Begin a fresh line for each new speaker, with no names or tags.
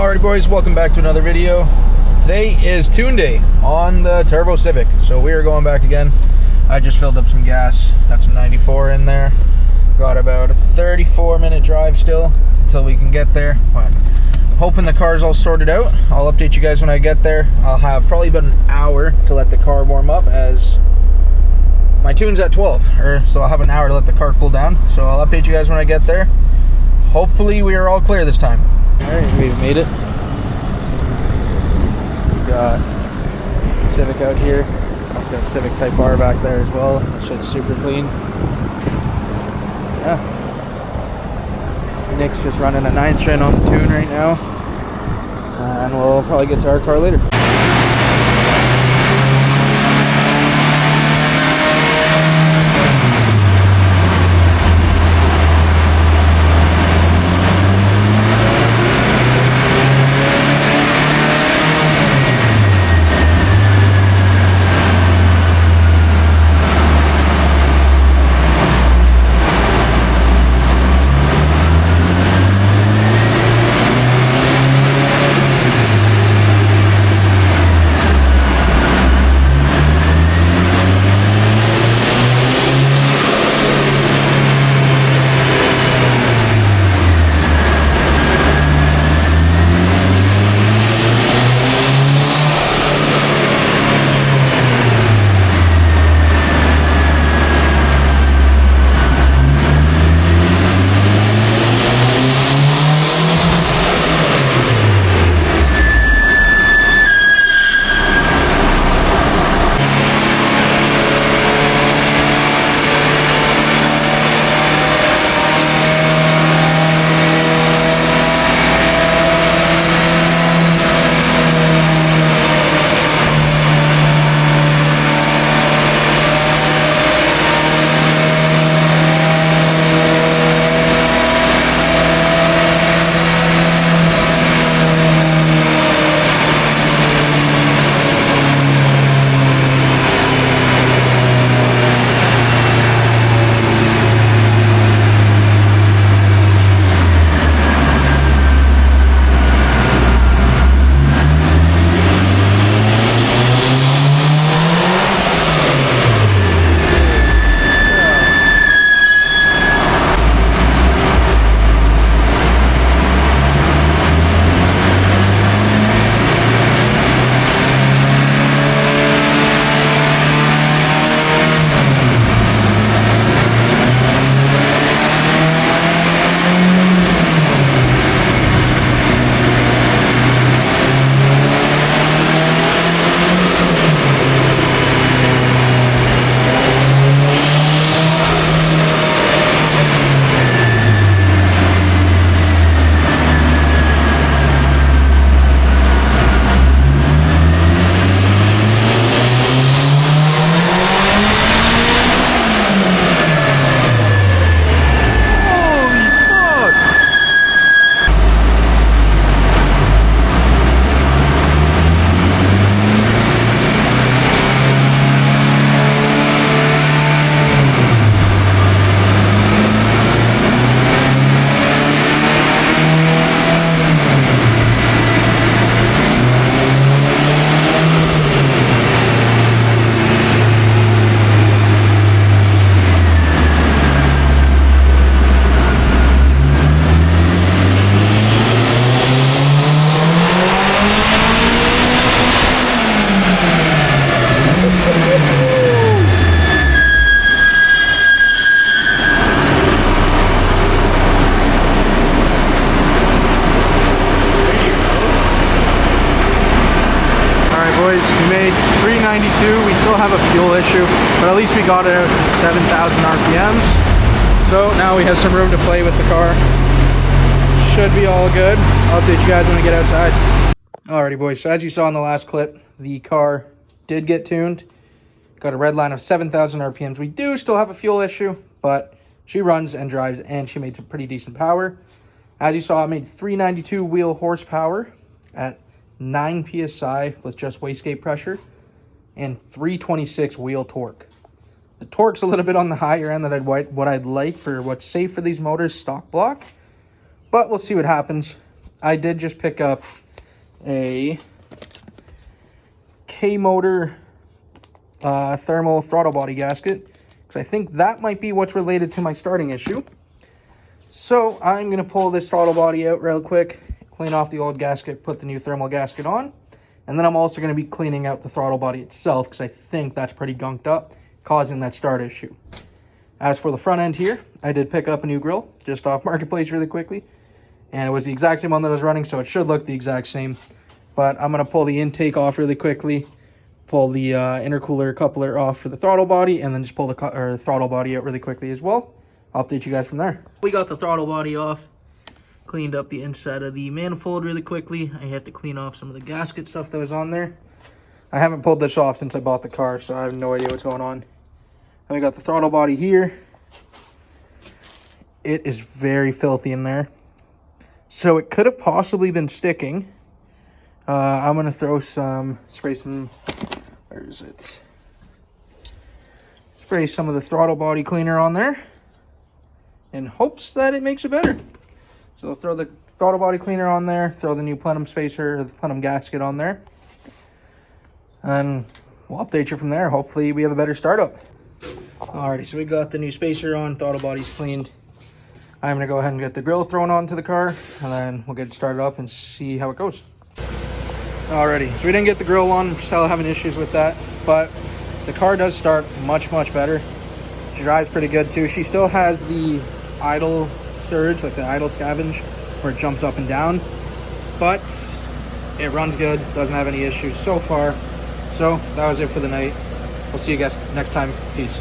Alright boys, welcome back to another video. Today is tune day on the Turbo Civic, so we are going back again. I just filled up some gas, got some 94 in there. Got about a 34-minute drive still until we can get there, but hoping the car's all sorted out. I'll update you guys when I get there. I'll have probably about an hour to let the car warm up as my tune's at 12, so I'll have an hour to let the car cool down. So I'll update you guys when I get there. Hopefully we are all clear this time. Alright, we've made it. We've got Civic out here. Also got Civic Type R back there as well. That shit's super clean. Yeah. Nick's just running a 9th gen on the tune right now. And we'll probably get to our car later. Boys, we made 392. We still have a fuel issue, but at least we got it out to 7,000 RPMs. So now we have some room to play with the car. Should be all good. I'll update you guys when we get outside. Alrighty boys, so as you saw in the last clip, the car did get tuned. Got a red line of 7,000 RPMs. We do still have a fuel issue, but she runs and drives and she made some pretty decent power. As you saw, I made 392 wheel horsepower at 9 psi with just wastegate pressure and 326 wheel torque. The torque's a little bit on the higher end than what I'd like for what's safe for these motors stock block, but we'll see what happens. I did just pick up a K-motor thermal throttle body gasket, because I think that might be what's related to my starting issue. So I'm going to pull this throttle body out real quick, clean off the old gasket, put the new thermal gasket on, and then I'm also going to be cleaning out the throttle body itself, because I think that's pretty gunked up, causing that start issue. As for the front end here, I did pick up a new grill just off Marketplace really quickly, and it was the exact same one that I was running, so it should look the exact same. But I'm going to pull the intake off really quickly, pull the intercooler coupler off for the throttle body, and then just pull the throttle body out really quickly as well. I'll update you guys from there. We got the throttle body off, cleaned up the inside of the manifold really quickly. I have to clean off some of the gasket stuff that was on there. I haven't pulled this off since I bought the car, so I have no idea what's going on. Then we got the throttle body here. It is very filthy in there, so it could have possibly been sticking. I'm gonna spray some, where is it? Spray some of the throttle body cleaner on there in hopes that it makes it better. So I'll throw the throttle body cleaner on there, throw the new plenum spacer, the plenum gasket on there, and we'll update you from there. Hopefully we have a better startup. Alrighty, so we got the new spacer on, throttle body's cleaned. I'm gonna go ahead and get the grill thrown onto the car, and then we'll get it started up and see how it goes. Alrighty, so we didn't get the grill on, we're still having issues with that, but the car does start much better. She drives pretty good too. She still has the idle surge, like the idle scavenge, where it jumps up and down, but it runs good, doesn't have any issues so far. So that was it for the night. We'll see you guys next time. Peace.